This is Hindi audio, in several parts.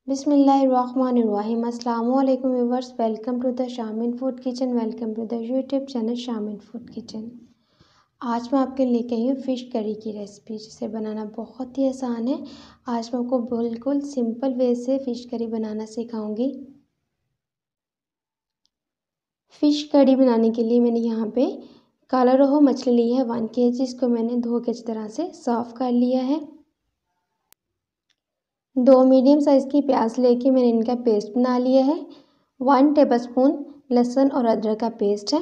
बिस्मिल्लाहिर्रहमानिर्रहीम। अस्सलामु अलैकुम viewers, welcome to the Shamin food kitchen. Welcome to the YouTube channel Shamin food kitchen. आज मैं आपके लिए लेके आई हूँ फ़िश करी की रेसिपी, जिसे बनाना बहुत ही आसान है। आज मैं आपको बिल्कुल सिंपल वे से फ़िश करी बनाना सिखाऊंगी। फ़िश करी बनाने के लिए मैंने यहाँ पे काला रोहू मछली ली है 1 kg, जिसको मैंने धो के अच्छी तरह से साफ़ कर लिया है। 2 मीडियम साइज़ की प्याज लेके मैंने इनका पेस्ट बना लिया है। 1 टेबलस्पून लहसुन और अदरक का पेस्ट है।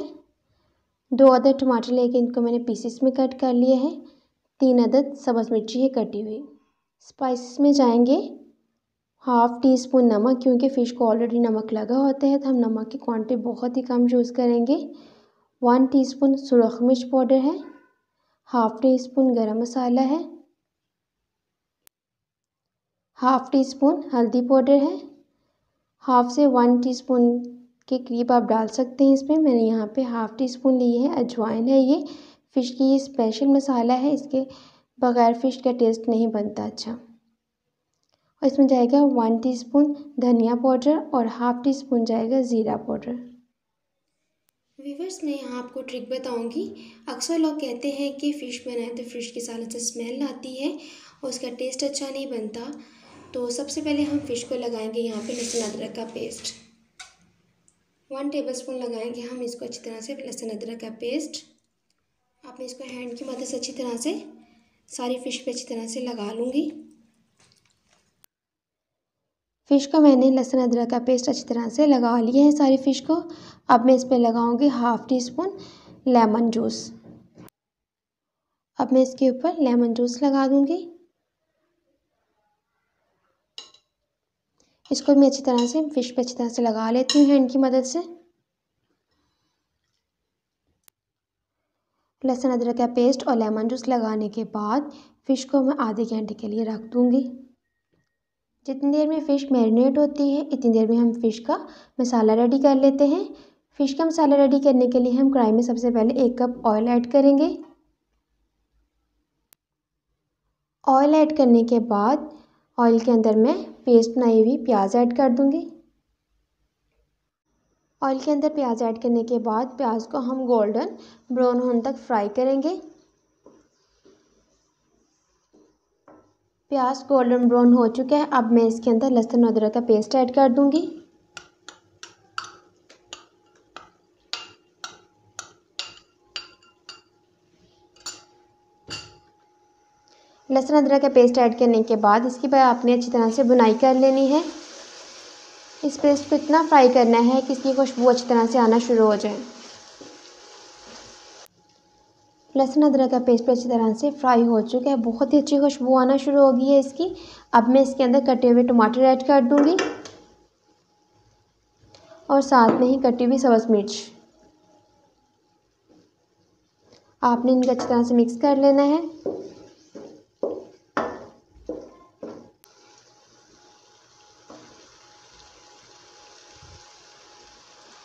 2 अदद टमाटर लेके इनको मैंने पीसेस में कट कर लिया है। 3 अदद सब्ज़ मिर्ची है कटी हुई। स्पाइसेस में जाएंगे 1/2 टीस्पून नमक, क्योंकि फ़िश को ऑलरेडी नमक लगा होता है तो हम नमक की क्वांटिटी बहुत ही कम यूज़ करेंगे। 1 टीस्पून सुरख मिर्च पाउडर है। 1/2 टीस्पून गरम मसाला है। 1/2 टीस्पून हल्दी पाउडर है। 1/2 से 1 टीस्पून के करीब आप डाल सकते हैं इसमें। मैंने यहाँ पे 1/2 टीस्पून ली है। अजवाइन है, ये फ़िश की ये स्पेशल मसाला है, इसके बग़ैर फ़िश का टेस्ट नहीं बनता अच्छा। और इसमें जाएगा 1 टीस्पून धनिया पाउडर और 1/2 टीस्पून जाएगा ज़ीरा पाउडर। व्यूअर्स, मैं यहाँ आपको ट्रिक बताऊँगी। अक्सर लोग कहते हैं कि फ़िश बनाए तो फ़िश की सालन से स्मेल आती है और उसका टेस्ट अच्छा नहीं बनता। तो सबसे पहले हम फ़िश को लगाएंगे यहाँ पे लहसुन अदरक का पेस्ट। 1 टेबलस्पून लगाएंगे हम इसको अच्छी तरह से, लहसुन अदरक का पेस्ट। आप मैं इसको हैंड की मदद से अच्छी तरह से सारी फ़िश पे अच्छी तरह से लगा लूँगी। फ़िश को मैंने लहसुन अदरक का पेस्ट अच्छी तरह से लगा लिया है सारी फ़िश को। अब मैं इस पर लगाऊंगी 1/2 टीस्पून लेमन जूस। अब मैं इसके ऊपर लेमन जूस लगा दूंगी। इसको मैं अच्छी तरह से फ़िश पे अच्छी तरह से लगा लेती हूँ हैंड की मदद से। लहसुन अदरक का पेस्ट और लेमन जूस लगाने के बाद फ़िश को मैं आधे घंटे के लिए रख दूँगी। जितनी देर में फ़िश मैरिनेट होती है इतनी देर में हम फ़िश का मसाला रेडी कर लेते हैं। फ़िश का मसाला रेडी करने के लिए हम कढ़ाई में सबसे पहले 1 कप ऑयल ऐड करेंगे। ऑयल ऐड करने के बाद ऑयल के अंदर मैं पेस्ट बनाई हुई प्याज ऐड कर दूंगी। ऑयल के अंदर प्याज ऐड करने के बाद प्याज को हम गोल्डन ब्राउन होने तक फ्राई करेंगे। प्याज गोल्डन ब्राउन हो चुका है। अब मैं इसके अंदर लहसुन अदरक का पेस्ट ऐड कर दूंगी। लहसुन अदरक का पेस्ट ऐड करने के बाद इसकी बाद आपने अच्छी तरह से भुनाई कर लेनी है। इस पेस्ट को इतना फ्राई करना है कि इसकी खुशबू अच्छी तरह से आना शुरू हो जाए। लहसुन अदरक का पेस्ट अच्छी तरह से फ्राई हो चुका है, बहुत ही अच्छी खुशबू आना शुरू हो गई है इसकी। अब मैं इसके अंदर कटे हुए टमाटर ऐड कर दूंगी और साथ में ही कटी हुई सब्ज़ मिर्च। आपने इनको अच्छी तरह से मिक्स कर लेना है।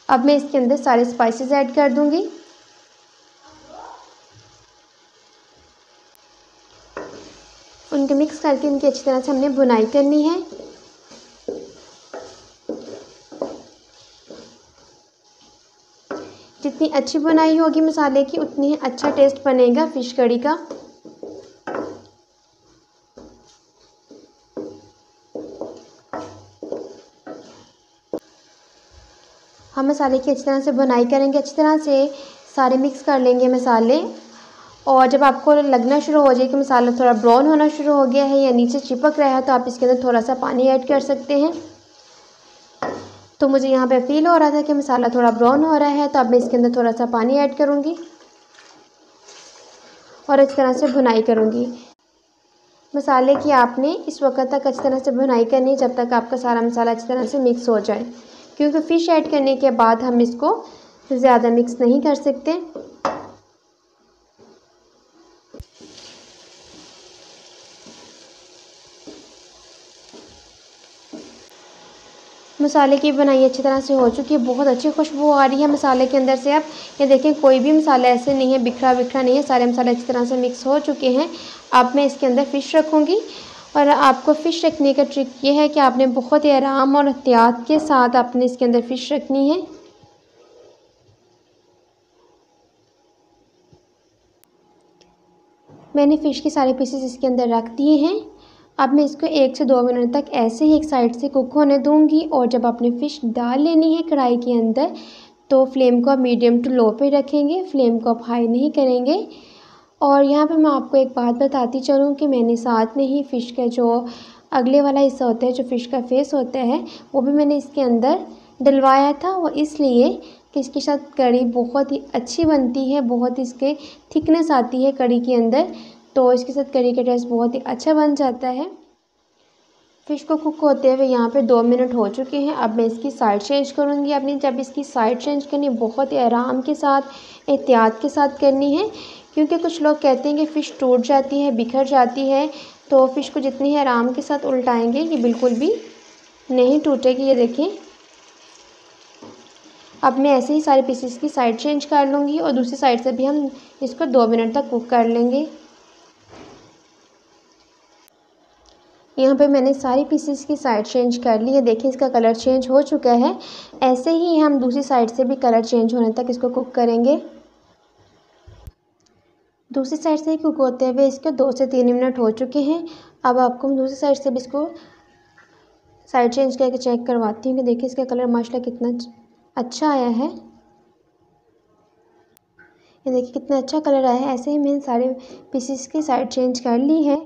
अब मैं इसके अंदर सारे स्पाइसेस ऐड कर दूंगी। उनको मिक्स करके इनकी अच्छी तरह से हमने भुनाई करनी है। जितनी अच्छी बुनाई होगी मसाले की उतनी ही अच्छा टेस्ट बनेगा फ़िश कड़ी का। हम मसाले की अच्छी तरह से बुनाई करेंगे, अच्छी तरह से सारे मिक्स कर लेंगे मसाले। और जब आपको लगना शुरू हो जाए कि मसाला थोड़ा ब्राउन होना शुरू हो गया है या नीचे चिपक रहा है तो आप इसके अंदर थोड़ा सा पानी ऐड कर सकते हैं। तो मुझे यहाँ पे फील हो रहा था कि मसाला थोड़ा ब्राउन हो रहा है, तो अब मैं इसके अंदर थोड़ा सा पानी ऐड करूँगी और अच्छी तरह से भुनाई करूँगी। मसाले की आपने इस वक्त तक अच्छी तरह से भुनाई करनी है जब तक आपका सारा मसाला अच्छी तरह से मिक्स हो जाए, क्योंकि फ़िश ऐड करने के बाद हम इसको ज़्यादा मिक्स नहीं कर सकते। मसाले की बनाई अच्छी तरह से हो चुकी है, बहुत अच्छी खुशबू आ रही है मसाले के अंदर से। आप ये देखें, कोई भी मसाला ऐसे नहीं है बिखरा बिखरा नहीं है, सारे मसाले अच्छी तरह से मिक्स हो चुके हैं। अब मैं इसके अंदर फ़िश रखूँगी और आपको फ़िश रखने का ट्रिक ये है कि आपने बहुत ही आराम और एहतियात के साथ आपने इसके अंदर फ़िश रखनी है। मैंने फ़िश के सारे पीसेस इसके अंदर रख दिए हैं। अब मैं इसको 1 से 2 मिनट तक ऐसे ही एक साइड से कुक होने दूंगी। और जब आपने फ़िश डाल लेनी है कढ़ाई के अंदर तो फ्लेम को आप मीडियम टू लो पे रखेंगे, फ्लेम को आप हाई नहीं करेंगे। और यहाँ पे मैं आपको एक बात बताती चलूँ कि मैंने साथ में ही फ़िश का जो अगले वाला हिस्सा होता है, जो फ़िश का फेस होता है, वो भी मैंने इसके अंदर डलवाया था। वो इसलिए कि इसके साथ कढ़ी बहुत ही अच्छी बनती है, बहुत इसके थिकनेस आती है कढ़ी के अंदर, तो इसके साथ कढ़ी का टेस्ट बहुत ही अच्छा बन जाता है। फ़िश को कुक होते हुए यहाँ पे 2 मिनट हो चुके हैं। अब मैं इसकी साइड चेंज करूँगी। अपनी जब इसकी साइड चेंज करनी बहुत ही आराम के साथ, एहतियात के साथ करनी है, क्योंकि कुछ लोग कहते हैं कि फ़िश टूट जाती है, बिखर जाती है। तो फ़िश को जितनी ही आराम के साथ उल्टाएंगे ये बिल्कुल भी नहीं टूटेगी। ये देखें, अब मैं ऐसे ही सारे पीसेस की साइड चेंज कर लूँगी और दूसरी साइड से भी हम इसको 2 मिनट तक कुक कर लेंगे। यहाँ पे मैंने सारी पीसेस की साइड चेंज कर ली है। देखिए इसका कलर चेंज हो चुका है। ऐसे ही हम दूसरी साइड से भी कलर चेंज होने तक इसको कुक करेंगे। दूसरी साइड से कुक होते हुए इसके 2 से 3 मिनट हो चुके हैं। अब आपको मैं दूसरी साइड से भी इसको साइड चेंज करके चेक करवाती हूँ कि देखिए इसका कलर माशाल्लाह कितना अच्छा आया है। ये देखिए कितना अच्छा कलर आया है। ऐसे ही मैंने सारे पीसेस की साइड चेंज कर ली है।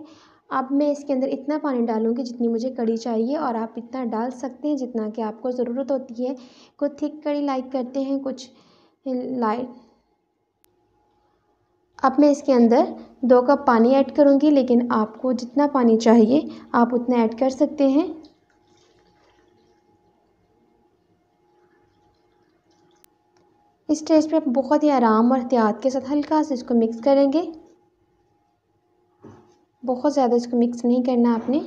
अब मैं इसके अंदर इतना पानी डालूँगी जितनी मुझे कढ़ी चाहिए, और आप इतना डाल सकते हैं जितना कि आपको ज़रूरत होती है। कुछ थिक कढ़ी लाइक करते हैं, कुछ लाइट। अब मैं इसके अंदर 2 कप पानी ऐड करूँगी, लेकिन आपको जितना पानी चाहिए आप उतना ऐड कर सकते हैं। इस स्टेज पे आप बहुत ही आराम और एहतियात के साथ हल्का से इसको मिक्स करेंगे। बहुत ज़्यादा इसको मिक्स नहीं करना आपने।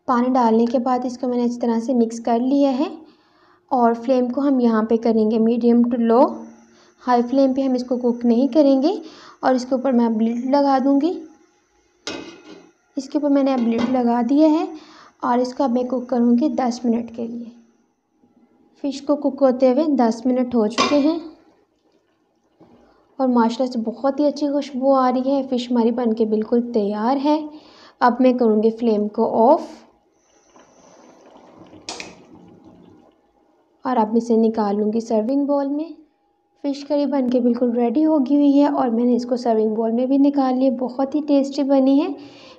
पानी डालने के बाद इसको मैंने इस तरह से मिक्स कर लिया है। और फ्लेम को हम यहाँ पे करेंगे medium to low. High flame पे हम इसको कुक नहीं करेंगे। और इसके ऊपर मैं अब लिड लगा दूँगी। इसके ऊपर मैंने अब लिड लगा दिया है और इसको अब मैं कुक करूँगी 10 मिनट के लिए। फ़िश को कुक होते हुए 10 मिनट हो चुके हैं और माशाल्लाह से बहुत ही अच्छी खुशबू आ रही है। फ़िश हमारी बन के बिल्कुल तैयार है। अब मैं करूँगी फ्लेम को ऑफ़ और अब इसे निकालूँगी सर्विंग बाउल में। फ़िश करी बन के बिल्कुल रेडी होगी हुई है और मैंने इसको सर्विंग बाउल में भी निकाल लिया। बहुत ही टेस्टी बनी है।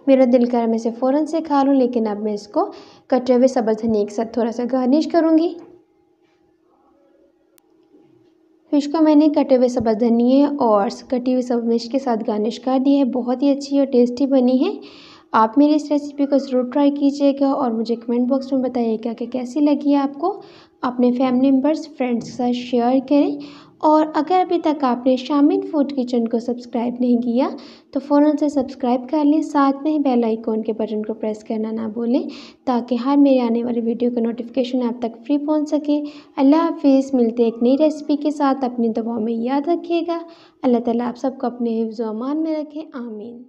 मेरा दिल कर मैं इसे फ़ौरन से खा लूँ, लेकिन अब मैं इसको कटे हुए सब्ज़ धनिया के साथ थोड़ा सा गार्निश करूँगी। फ़िश को मैंने कटे हुए सब्ज़ धनिया और कटी हुई सब मिर्च के साथ गार्निश कर दी है। बहुत ही अच्छी और टेस्टी बनी है। आप मेरी इस रेसिपी को ज़रूर ट्राई कीजिएगा और मुझे कमेंट बॉक्स में बताइएगा कि कैसी लगी है आपको। अपने फैमिली मेम्बर्स, फ्रेंड्स के साथ शेयर करें। और अगर अभी तक आपने शामिन फूड किचन को सब्सक्राइब नहीं किया तो फ़ौरन से सब्सक्राइब कर लें। साथ में ही बेल आइकॉन के बटन को प्रेस करना ना भूलें, ताकि हर मेरे आने वाली वीडियो का नोटिफिकेशन आप तक फ्री पहुंच सके। अल्लाह हाफिज़। मिलते एक नई रेसिपी के साथ। अपनी दुआओं में याद रखिएगा। अल्लाह ताला आप सबको अपने हिफ्ज़ व अमान में रखें। आमीन।